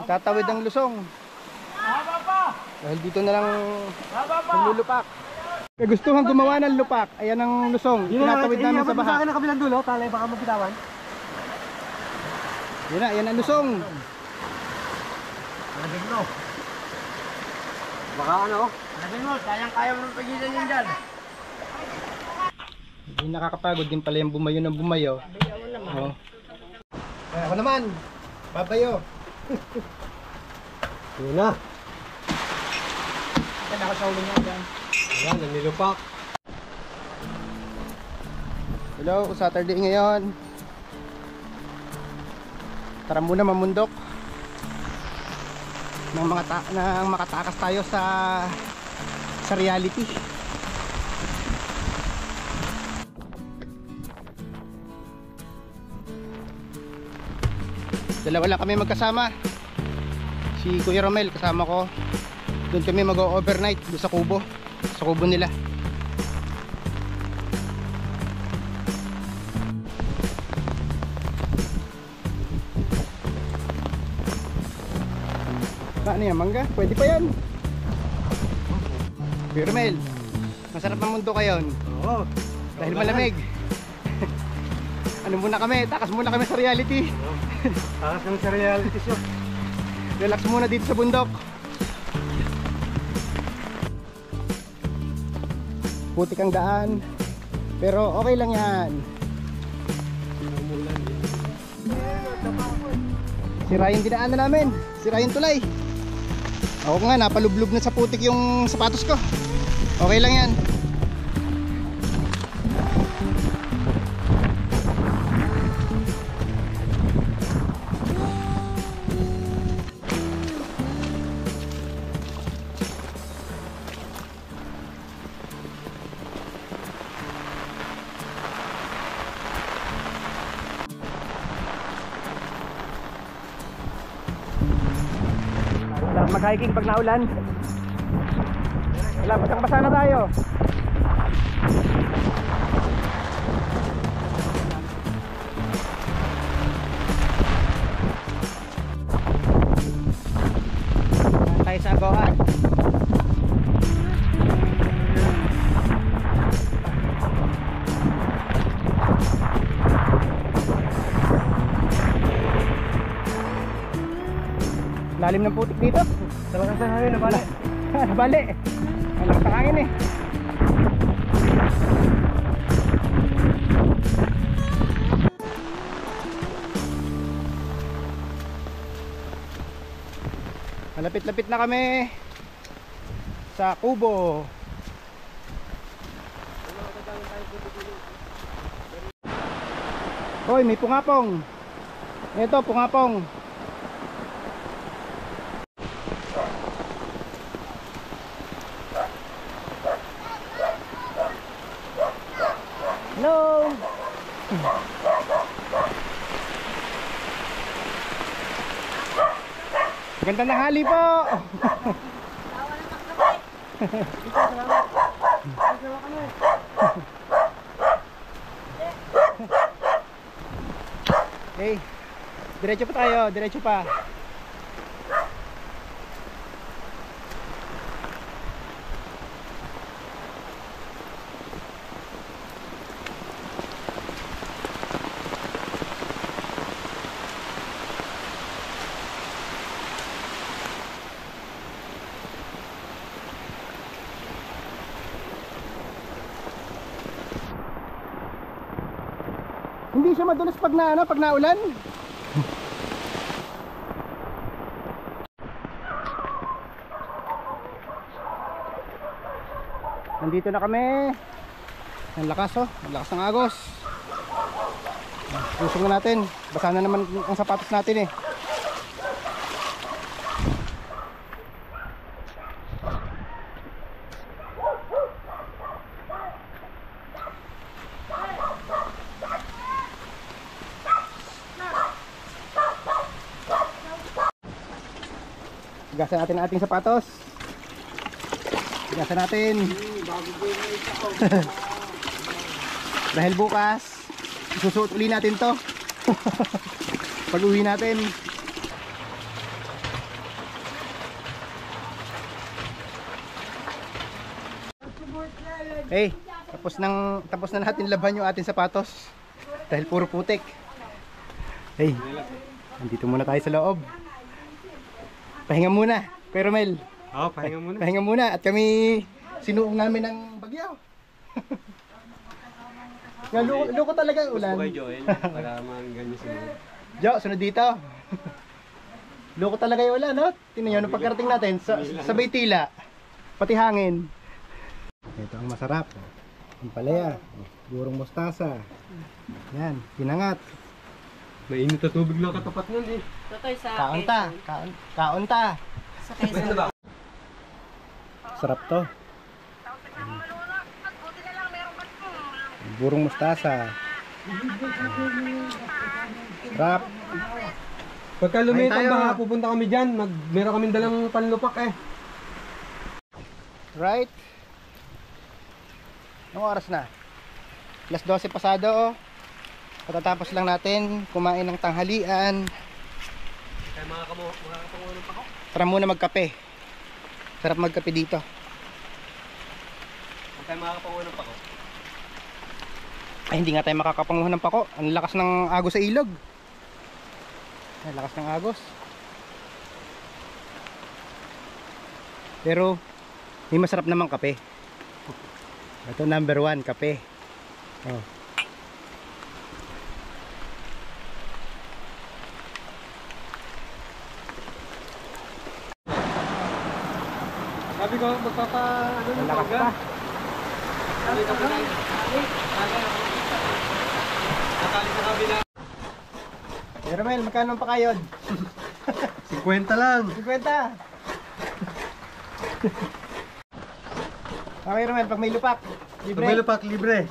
Tatawid ang lusong. Dahil dito na lang maglulupak. Kagustuhan gumawa ng lupak. Ayan ang lusong. Tinatawid namin sa baha. Sa akin ang kabilang dulo, talay baka magbitawan. Yan na, ayan ang lusong. Naging no. Baka ano? Naging no, sayang kaya mo ng pagilan yan dyan. Hindi nakakapagod din pala yung bumayo ng bumayo. Oh. Ako naman, babayo. Yun na. Kaya ako sa ulo niya dyan. Ayan, nanilupak. Hello, Saturday ngayon. Tara muna mamundok. Nang makatakas tayo sa reality. Dalawa lang kami magkasama. Si Kuya Romel kasama ko. Doon kami mag-overnight doon sa kubo. Sa kubo nila. Ano yan, mangga? Pwede pa yan. Kuya Romel, masarap ang mundo kayo. Oo. Dahil malamig. Ano muna kami? Takas muna kami sa reality. Takas kami sa reality show. Relax muna dito sa bundok. Putik ang daan, pero okay lang yan. Sira yung dinaanan namin. Sira yung tulay. Ako nga, napalublob na sa putik yung sapatos ko. Okay lang yan. Mag-hiking pag naulan. Wala, basang-basa na tayo. Tayo sa agohan. Lalim ng putik dito. Talagang sa hangin, nabali. Nabali. Ang lakas ng hangin eh. Malapit-lapit na kami sa kubo. Hoy, may pungapong. Ito, pungapong. Hello. Ganda ng hali po. Hey, diretso pa tayo, diretso pa. Hindi siya madulas pag pag naulan. Nandito na kami. Ang lakas oh, ang lakas ng agos. Susong na natin. Basa na naman ang sapatos natin eh. Gasan natin ang ating sapatos. Gasan natin. Dahil bukas isusuot uli natin to. Pag uwi natin. Hey, tapos na natin laban yung ating sapatos. Dahil puro putik. Hey, nandito muna tayo sa loob. Pahinga muna, Kuya Romel. Oo, pahinga muna. Pahinga muna at kami sinuong namin ng bagyo. Luko talaga ang ulan. Gusto kay Joel, para ganyan sunod. Jo, sunod dito. Luko talaga yung ulan, no? Tingnan nyo, nung pagkarating natin, sabay tila, pati hangin. Ito ang masarap. Ang palaya, burong mustasa. Yan, pinangat. Mainit na tubig lang katapat nun eh. Totoy sa Kaunta, kaunta. Sa Quezon. Sarap to. Burong mustasa. Sarap. Pagka lumit Kain ang tayo. baha, pupunta kami dyan. Meron kami dalang panlupak eh. Right? Anong oras na? Alas 12 pasado, oh. Patatapos lang natin kumain ng tanghalian. Kaya makakapanguha ng pako. Tara muna magkape. Sarap magkape dito. Kaya makakapanguha ng pako. Ay, hindi nga tayo makakapanguha ng pako. Ang lakas ng agos sa ilog. Ang lakas ng agos. Pero may masarap namang kape. Ito number 1, kape. Oh. Sabi ko, ano ng Malakas pagka? pa. Sabi ko, natali sa kabila. Pero Mel, magkano ang pakayod? 50 lang. 50. Okay Romel, pag may lupak, libre. Pag lupak, libre.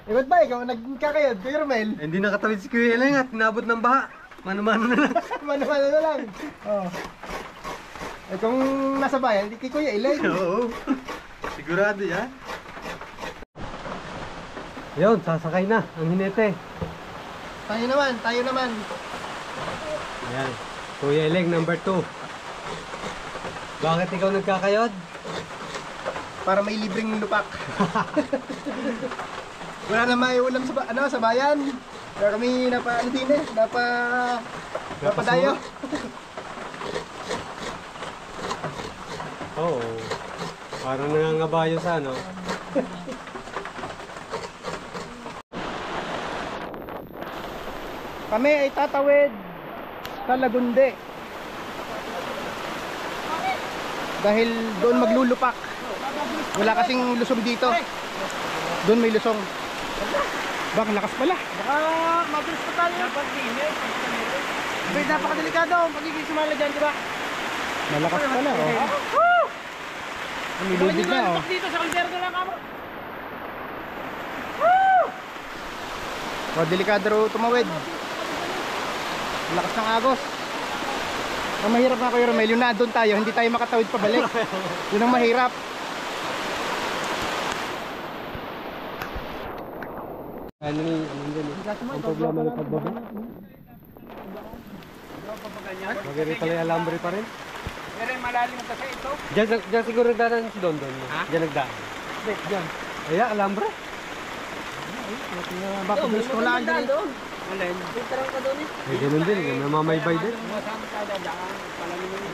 Ba't ba ikaw nagkakayod, Kuya Romel? Hindi nakatawid si Kuya Eleng at tinabot ng baha. Mano-mano na lang. Mano-mano na lang. Oh. Eh kung nasa bayan, hindi kay Kuya Ilay. Oo. Sigurado yan. Yun, sasakay na ang hinete. Tayo naman, tayo naman. Ayan. Kuya Eleng, number 2. Bakit ikaw nagkakayod? Para may libreng lupak. Wala na may ulam sa bayan. Kaya kami napa din eh, napadayo. Oo. Parang nangangabayo sa ano. Kami ay tatawid sa Lagunde. Dahil doon maglulupak. Wala kasing lusong dito. Doon may lusong. Bak, lakas pala. Baka mabilis pa tayo. Dapat linis. Pero napakadelikado ang pagiging sumala dyan, di ba? Malakas pala, oh. May lubid na, oh. Dito sa Calderdo lang kamo. Oh, delikado raw tumawid. Lakas ng agos. Ang mahirap nga Kuya Romel, yung nandun tayo, hindi tayo makatawid pabalik. Yun ang mahirap. Ano din ang problema ng pagbaba? Magari pala yung alambre pa rin. Pero malalim kasi ito. Diyan siguro nagdaan si Don Don. Diyan nagdaan. Diyan. Ayan, alambre. Baka gusto ko lang dyan. Alin? Tarang ka doon eh. May ganun din, may mamaybay din. Masama ka dyan.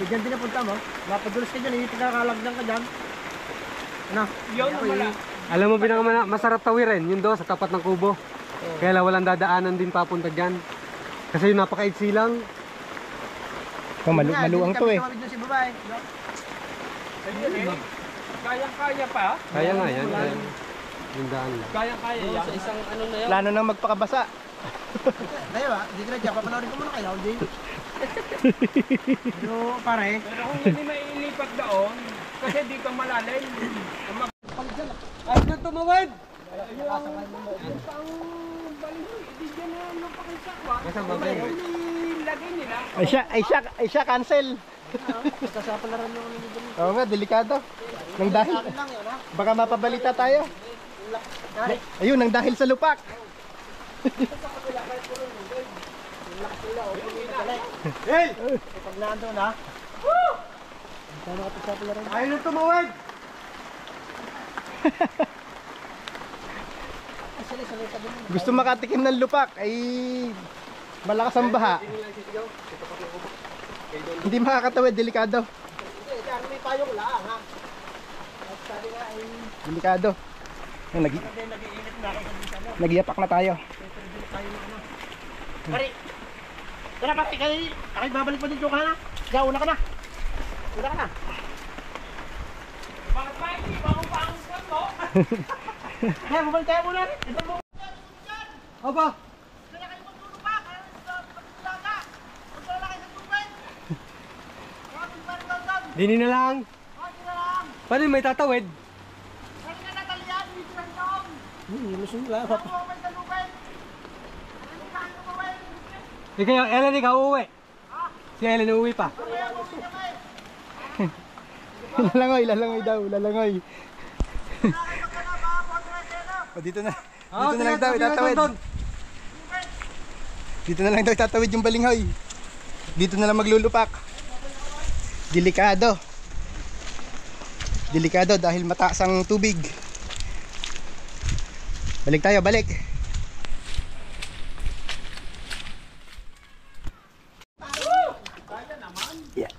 Diyan din napunta mo. Mapadulos ka dyan, hindi pinakakalagdan ka dyan. Ano? Yun ang wala. Alam mo, masarap tawirin, yun do, sa tapat ng kubo. Kaya lang walang dadaanan din papunta dyan. Kasi yung napaka-itsi lang. Maluang to eh. Kayang-kaya pa. Kaya nga yan. Yung daan lang. Kayang-kaya yan. Sa isang ano na yan. Plano nang magpakabasa. Tayo hindi ka na dyan. Papanoorin ko muna kayo. Pero pare. Pero kung hindi mailipat doon, kasi di ka malalim. Ay, doon tumawid! Kasang bagay. Lagay nila. Ay siya, cancel. Oo nga, delikado. Nang dahil. Baka mapabalita tayo. Ayun, nang dahil sa lupak. Hey! Pag nandun ha. Ayaw na tumawid! Gusto makatikim ng lupak ay malakas ang baha. Hindi makakatawid, delikado. May payong lang ha. Delikado. Ay, Nag-iyapak na tayo. Pare. Tara pare, ako'y babalik pa din ka na. Diyan, una ka na. Una ka na. Bakit ba hindi? Bago pa ang kwan mo? Kaya bumalik tayo muna rin. Ito mo. Aba, Kaya kayo maglulupa. Kaya maglaga. Magdala kayo sa tubig. Bakit ba rin doon? dini na lang. Bakit na lang? Paano may tatawid? Bakit ka natalian? Dito lang doon. Lusong lang. Bakit mo may sa tubig? Ano ka ang tumawin? Ikaw, Ellen, ikaw uuwi. Si Ellen uuwi pa. Kaya mo may kamay. Lalangoy daw, lalangoy. O, dito na. Dito na lang daw, itatawid. Dito na lang daw itatawid yung balinghoy. Dito na lang maglulupak. Delikado. Delikado dahil mataas ang tubig. Balik tayo, balik. Yeah.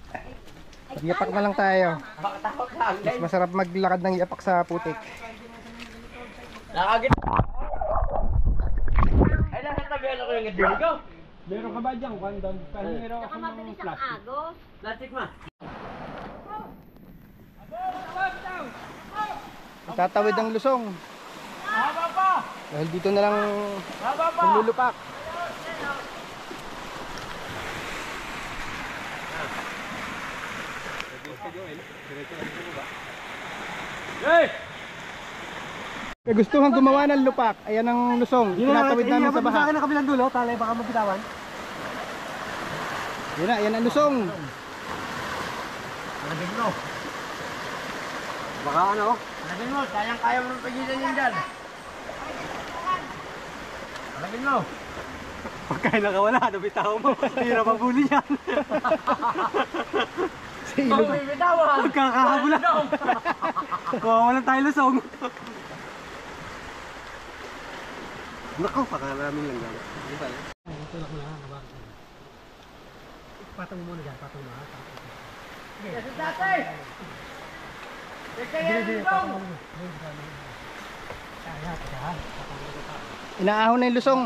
Iyapak na lang tayo. Mas masarap maglakad ng iyapak sa putik. Nakagit. Ay, nasa tabi ko yung diligaw. Meron ka ba dyan? Meron Saka mabilis ang agos. Plastic ma. Tatawid ang lusong. Haba pa! Dahil dito na lang Haba pa! maglulupak. Hey! Kagustuhan gumawa ng lupak. Ayan ang lusong. Tinatawid namin sa baha. Sa akin ang kabilang dulo, talay baka mabitawan. Yan na, ayan ang lusong. Naging mo. Baka ano? Naging mo. Sayang kaya mo nang pagilan yun dyan. Naging mo. Pagkain nakawala, nabitaw mo. Hirap ang buli yan. Sa ilog. bitawan! Pagkakahabulan. Kawawalan tayo lusong. Nako, pakaramin lang gano'n. Tulak mo lang, nabakit. Patong mo muna dyan, patong mo ha. Kasi dati! Kaya yung dong! Inaahon na yung lusong.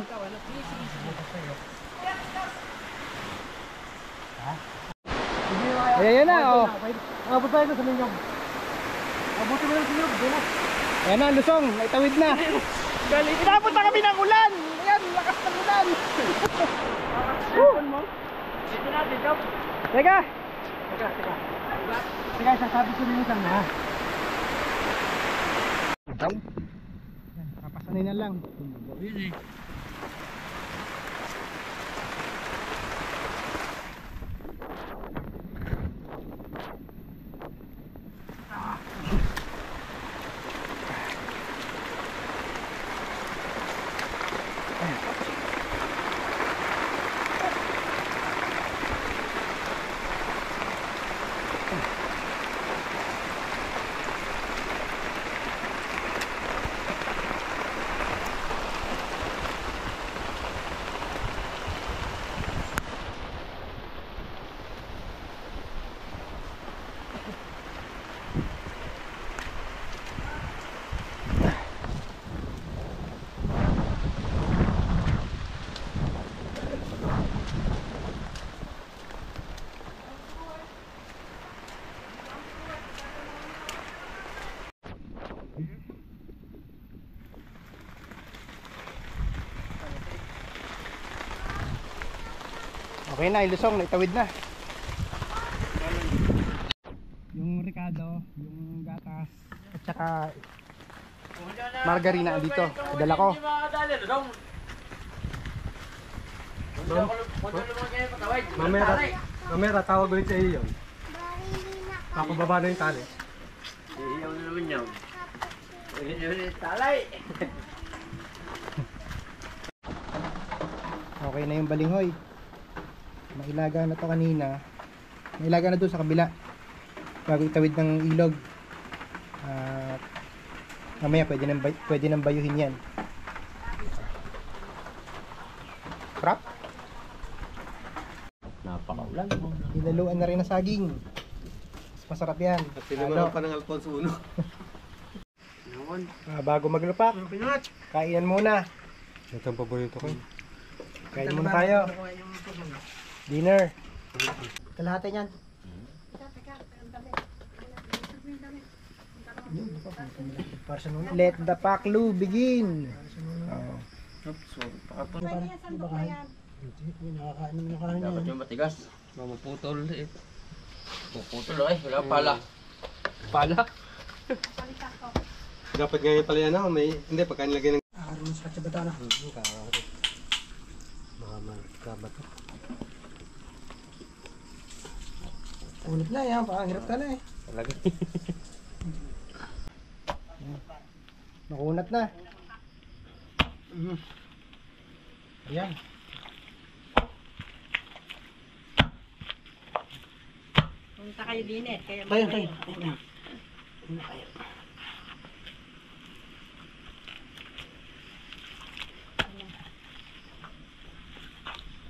Ayan na, oh. Abot tayo sa linyong. Abutin mo lang sa linyong, doon. Ayan na, lusong. Naitawid na. Galing! Inapunta kami ng ulan! Ayan, lakas ng ulan! Dito natin, Job! Teka. Sige, sasabi ko rin isang na. Papasanay na lang. Okay na, ilusong, naitawid na. Yung Ricardo, yung gatas, at saka margarina dito. Dala ko. Mamaya tatawag ulit sa iyo yun. Papababa na yung tali. Iiyaw na naman yun. Talay! Okay na yung balinghoy. Mailaga na to kanina. Mailaga na doon sa kabila. Bago itawid ng ilog. At Mamaya pwede nang bayuhin yan. Crap. Napakaulan. Hinaluan na rin ng saging. Mas masarap yan. At sinimulan pa ng Alfonso 1. Bago maglupak, kainan muna. Ito ang paborito ko. Kain muna tayo. Dinner. Kalahati niyan. Let the paklu begin. Oh. Dapat yung matigas. Mamuputol eh. Puputol eh. Wala pala. Pala? Dapat ngayon pala yan may hindi pagka nilagay ng Ulit na yan, parang hirap ka na eh. talaga. Nakunat na. Ayan. Punta kayo din eh. Kaya Tayo.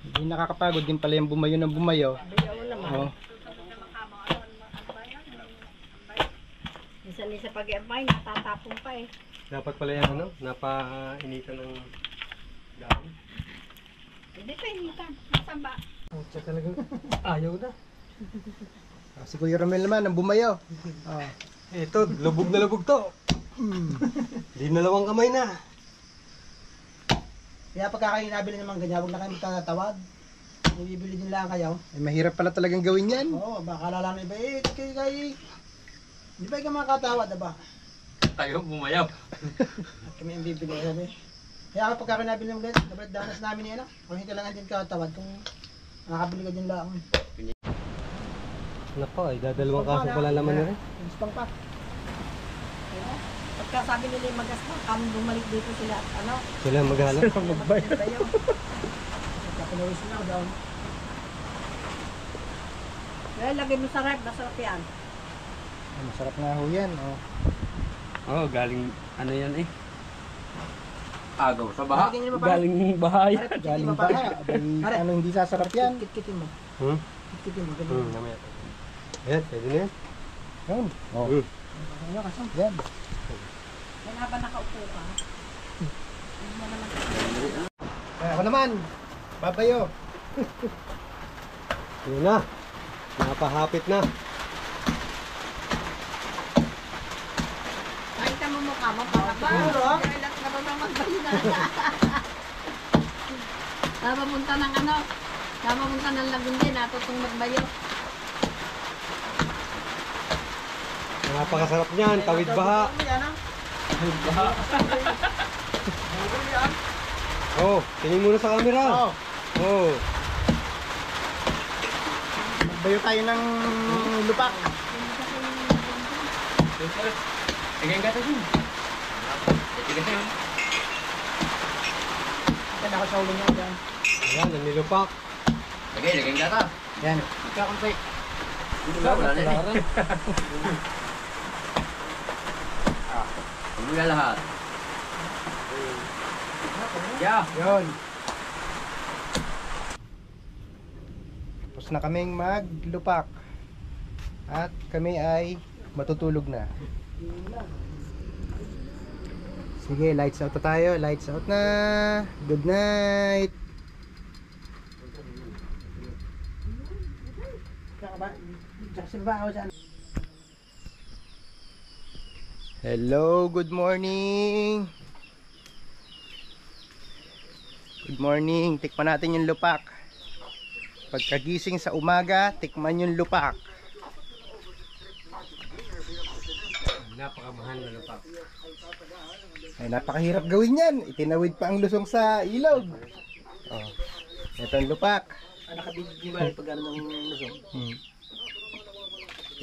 Hindi nakakapagod din pala yung bumayo ng bumayo. Oh. minsan sa pag-iabay, natatapon pa eh. Dapat pala yan napainitan ng dahon. Hindi pa initan. Nasaan ba? Pucha talaga. Ayaw na. Si Kuya Romel naman, ang bumayo. Oh. Ito, lubog na lubog to. Di dalawang kamay na. Kaya pagka kayo nabili naman ganyan, huwag na kayo magtatawad. Kung bibili din lang kayo. Ay, mahirap pala talagang gawin yan. Oo, baka lala na iba, kayo. Di ba kayo makakatawad, diba? Tayo bumayaw. At kami yung bibili, sabi. Kaya pagka kayo nabili naman ganyan, dapat danas namin yan, kung hindi lang din katawad, kung nakakabili ka din lang. Nako, ay dadalawang kaso pala naman na rin. Gusto pa. Pagka sabi nila yung magasma, kami bumalik dito sila at ano. Sila maghala. Magbayad tayo. Kapinawis na ako daw. Kaya lagay mo sa rep, masarap yan. Ay, masarap nga ho yan. Oh. Oh, galing ano yan eh. Agaw sa baha. Tingin mo pa? Galing bahay. Galing ba? Abay, ano hindi sasarap yan? Kitkitin mo. Hmm? Kitkitin mo. Ganun. Namaya. Ayan, pwede na yan. Yun. Oh. Yan. Yan habang nakaupo ka. Hindi mo naman Ay, ako naman. Babayo. Yun na. Napahapit na. Nakita mo mukha mo, para ba? Relax na ba naman ba yun? Napapunta ng ano? Napapunta ng Lagundi, natutong magbayo. Napakasarap niyan, tawid baha. Oh, tingin muna sa camera. Oh. Oh. Magbayo tayo ng lupak. Tingin ka tayo. Tingin tayo. Kaya ako sa ulo niya dyan. Ayan, ang nilupak. Lagay ka ta. Yan. Ikakumpay. Wala na eh. Umuya lahat. Yeah. Yun. Tapos na kaming maglupak. At kami ay matutulog na. Sige, lights out na tayo. Lights out na. Good night. Jackson ba ako saan? Hello, good morning. Good morning. Tikman natin yung lupak. Pagkagising sa umaga, tikman yung lupak. Napakamahal na lupak. Ay, napakahirap gawin yan. Itinawid pa ang lusong sa ilog. Oh, ito ang lupak. Nakabigil ba pag ano ng lusong?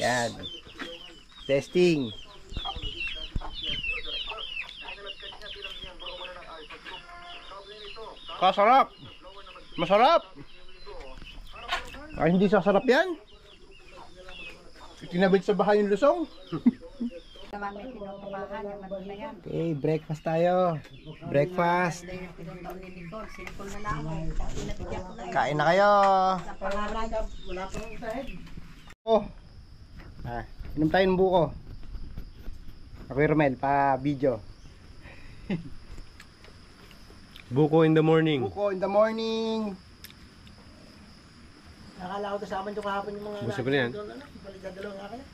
Yan. Testing. Kasarap. Masarap. Ay, hindi sasarap yan. Itinabid sa bahay yung lusong. Naman may pinutumahan yung mata na yan. Okay, breakfast tayo. Breakfast. Dahil yung pinuntaon ni Nicole, sinipol na lang ako. Kasi nabigyan ko na yun. Kain na kayo. Sa pangalan. Wala pang sahig. Oh. Inom tayo ng buko. Ako yung Romel, pa video. Buko in the morning. Buko in the morning. Nakala ko kasama nyo kahapon yung mga... Gusto ko na yan. Balik dadalaw nga kayo.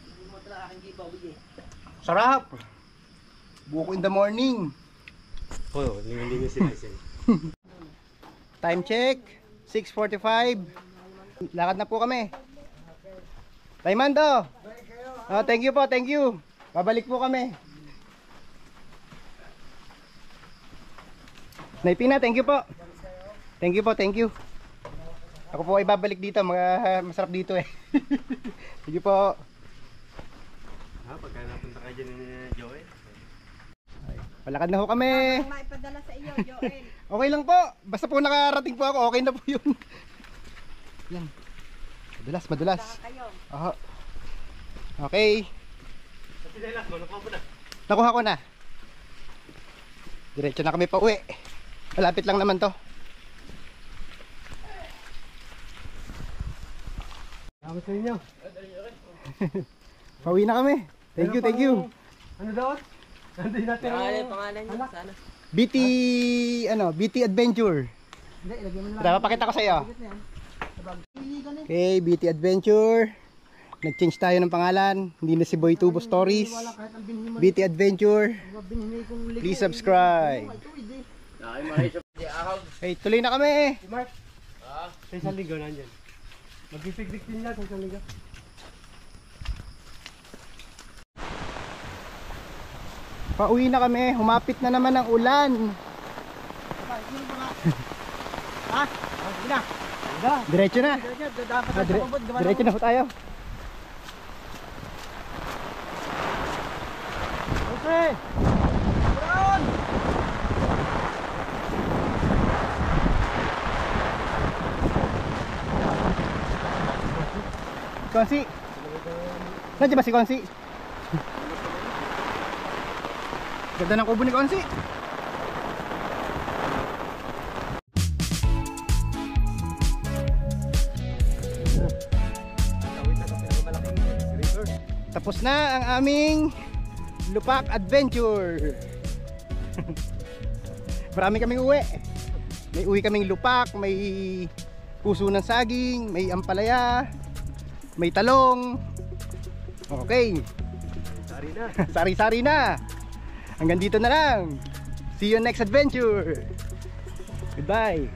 Hindi mo talaga aking giveaway eh. Sarap. Buko in the morning. Oo, lingon-lingon si Tyson. Time check. 6:45. Lakad na po kami. Raymando. Oh, thank you po, thank you. Babalik po kami. Naipina, thank you po. Thank you po, thank you. Ako po ay babalik dito, masarap dito eh. Thank you po. Pagka napunta ka dyan ni Joey. Palakad na ho kami. Ang maipadala sa iyo, Joel. Okay lang po. Basta po nakarating po ako, okay na po yun. Yan. Madulas. Saka kayo. Aha. Okay. Nakuha ko na. Diretso na kami pa uwi. Malapit lang naman to. Salamat sa inyo. Pauwi na kami. Thank you. Ano daw? Nandun natin ang... Pangalan niyo sana. BT Adventure. Hindi, ilagay mo na lang. Tara, papakita ko sa iyo. Bakit na yan? Pili ka na. Okay, BT Adventure. Nag-change tayo ng pangalan. Hindi na si Boy Tubo Stories. Wala kahit ang binhi mo. BT Adventure. Binhi kong ligo. Please subscribe. Ito, hindi. Ay, marisyo. Di ahog. Okay, tuloy na kami. Mark, sa isang linggo nandyan. Magpipigdik din yan sa isang linggo. Pauwi na kami. Humapit na naman ang ulan. Ha? Sige na. Diretso na. Dapat sa pabot. Diretso na po tayo. Okay. Brown! Konsi. Nandiyan ba si Konsi? Ganda ng kubo ni Konsi. Tapos na ang aming Lupak Adventure. Marami kaming uwi. May uwi kaming lupak, may puso ng saging, may ampalaya, may talong. Okay. Sari na. Sari-sari na. Hanggang dito na lang. See you next adventure. Goodbye.